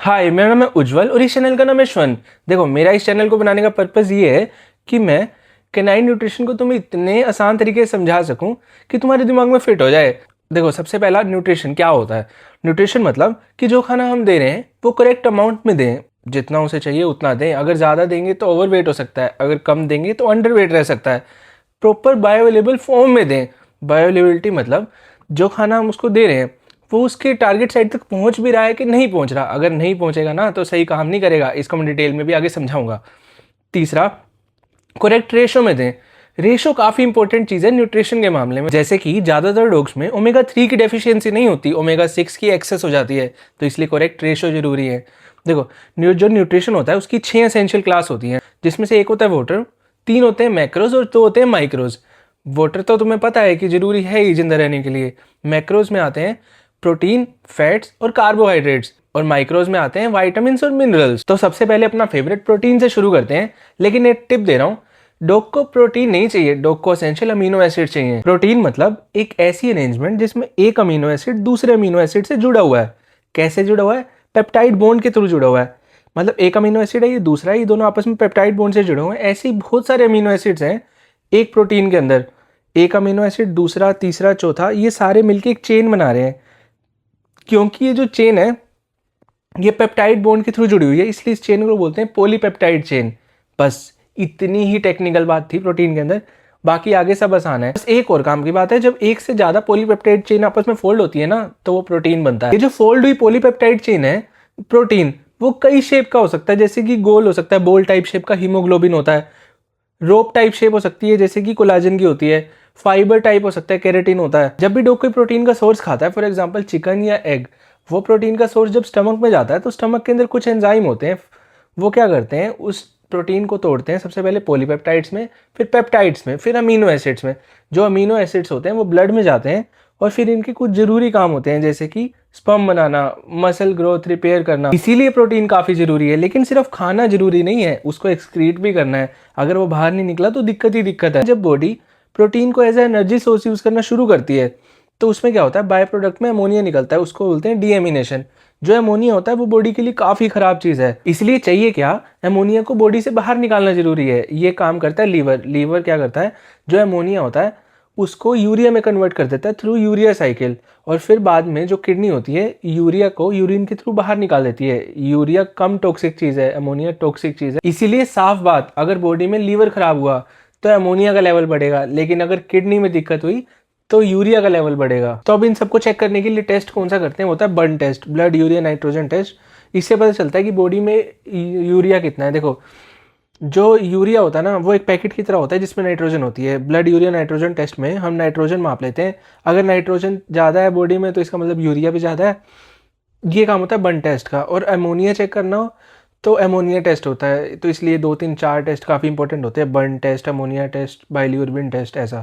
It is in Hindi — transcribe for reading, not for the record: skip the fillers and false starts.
हाय, मेरा नाम है उज्जवल और इस चैनल का नाम है श्वन। देखो, मेरा इस चैनल को बनाने का पर्पज़ ये है कि मैं कैनाइन न्यूट्रिशन को तुम्हें इतने आसान तरीके से समझा सकूं कि तुम्हारे दिमाग में फिट हो जाए। देखो, सबसे पहला न्यूट्रिशन क्या होता है। न्यूट्रिशन मतलब कि जो खाना हम दे रहे हैं वो करेक्ट अमाउंट में दें, जितना उसे चाहिए उतना दें। अगर ज़्यादा देंगे तो ओवरवेट हो सकता है, अगर कम देंगे तो अंडरवेट रह सकता है। प्रॉपर बायोअवेलेबल फॉर्म में दें। बायोअवेलेबिलिटी मतलब जो खाना हम उसको दे रहे हैं वो उसके टारगेट साइट तक पहुंच भी रहा है कि नहीं पहुंच रहा। अगर नहीं पहुंचेगा ना तो सही काम नहीं करेगा। इसको मैं डिटेल में भी आगे समझाऊंगा। तीसरा, करेक्ट रेशो में दें। रेशो काफ़ी इंपॉर्टेंट चीज़ है न्यूट्रिशन के मामले में। जैसे कि ज़्यादातर डॉग्स में ओमेगा 3 की डेफिशिएंसी नहीं होती, ओमेगा 6 की एक्सेस हो जाती है, तो इसलिए करेक्ट रेशो जरूरी है। देखो, जो न्यूट्रिशन होता है उसकी 6 एसेंशियल क्लास होती हैं, जिसमें से एक होता है वाटर, 3 होते हैं मैक्रोज और 2 होते हैं माइक्रोज। वाटर तो तुम्हें पता है कि जरूरी है ही जिंदा रहने के लिए। मैक्रोज में आते हैं प्रोटीन, फैट्स और कार्बोहाइड्रेट्स, और माइक्रोज में आते हैं वाइटामिन्स और मिनरल्स। तो सबसे पहले अपना फेवरेट प्रोटीन से शुरू करते हैं, लेकिन एक टिप दे रहा हूँ, डॉग को प्रोटीन नहीं चाहिए, डॉग को एसेंशियल अमीनो एसिड चाहिए। प्रोटीन मतलब एक ऐसी अरेंजमेंट जिसमें एक अमीनो एसिड दूसरे अमीनो एसिड से जुड़ा हुआ है। कैसे जुड़ा हुआ है? पेप्टाइड बॉन्ड के थ्रू जुड़ा हुआ है। मतलब एक अमीनो एसिड है, ये दूसरा है, ये दोनों आपस में पेप्टाइड बॉन्ड से जुड़े हुए हैं। ऐसे ही बहुत सारे अमीनो एसिड्स हैं एक प्रोटीन के अंदर। एक अमीनो एसिड, दूसरा, तीसरा, चौथा, ये सारे मिलके एक चेन बना रहे हैं। क्योंकि ये जो चेन है ये पेप्टाइड बॉन्ड के थ्रू जुड़ी हुई है, इसलिए इस चेन को बोलते हैं पॉलीपेप्टाइड चेन। बस इतनी ही टेक्निकल बात थी प्रोटीन के अंदर, बाकी आगे सब आसान है। बस एक और काम की बात है, जब एक से ज्यादा पॉलीपेप्टाइड चेन आपस में फोल्ड होती है ना तो वो प्रोटीन बनता है। ये जो फोल्ड हुई पॉलीपेप्टाइड चेन है प्रोटीन, वो कई शेप का हो सकता है, जैसे कि गोल हो सकता है, बॉल टाइप शेप का हीमोग्लोबिन होता है। रोप टाइप शेप हो सकती है जैसे कि कोलाजन की होती है। फाइबर टाइप हो सकता है, केराटिन होता है। जब भी डॉग कोई प्रोटीन का सोर्स खाता है, फॉर एग्जांपल चिकन या एग, वो प्रोटीन का सोर्स जब स्टमक में जाता है तो स्टमक के अंदर कुछ एंजाइम होते हैं। वो क्या करते हैं, उस प्रोटीन को तोड़ते हैं सबसे पहले पॉलीपेप्टाइड्स में, फिर पेप्टाइड्स में, फिर अमीनो एसिड्स में। जो अमीनो एसिड्स होते हैं वो ब्लड में जाते हैं और फिर इनके कुछ जरूरी काम होते हैं, जैसे कि स्पर्म बनाना, मसल ग्रोथ, रिपेयर करना। इसीलिए प्रोटीन काफ़ी जरूरी है। लेकिन सिर्फ खाना जरूरी नहीं है, उसको एक्सक्रीट भी करना है। अगर वो बाहर नहीं निकला तो दिक्कत ही दिक्कत है। जब बॉडी प्रोटीन को as a energy source use करना शुरू करती है तो उसमें क्या होता है, बाय प्रोडक्ट में अमोनिया निकलता है, उसको बोलते हैं डीएमिनेशन। जो अमोनिया होता है वो बॉडी के लिए काफ़ी ख़राब चीज़ है। इसलिए चाहिए क्या, अमोनिया को बॉडी से बाहर निकालना जरूरी है। ये काम करता है लीवर। लीवर क्या करता है, जो अमोनिया होता है उसको यूरिया में कन्वर्ट कर देता है थ्रू यूरिया साइकिल, और फिर बाद में जो किडनी होती है यूरिया को यूरिन के थ्रू बाहर निकाल देती है। यूरिया कम टॉक्सिक चीज़ है, अमोनिया टॉक्सिक चीज़ है। इसीलिए साफ बात, अगर बॉडी में लीवर खराब हुआ तो अमोनिया का लेवल बढ़ेगा, लेकिन अगर किडनी में दिक्कत हुई तो यूरिया का लेवल बढ़ेगा। तो अब इन सबको चेक करने के लिए टेस्ट कौन सा करते हैं, वो होता है burn test, blood urea nitrogen test. इससे पता चलता है कि बॉडी में यूरिया कितना है। देखो, जो यूरिया होता है ना वो एक पैकेट की तरह होता है जिसमें नाइट्रोजन होती है। ब्लड यूरिया नाइट्रोजन टेस्ट में हम नाइट्रोजन माप लेते हैं। अगर नाइट्रोजन ज़्यादा है बॉडी में तो इसका मतलब यूरिया भी ज़्यादा है। ये काम होता है बर्न टेस्ट का। और अमोनिया चेक करना हो तो अमोनिया टेस्ट होता है। तो इसलिए 2 3 4 टेस्ट काफ़ी इंपॉर्टेंट होते हैं, बर्न टेस्ट, अमोनिया टेस्ट, बाइल्यूरिन टेस्ट, ऐसा।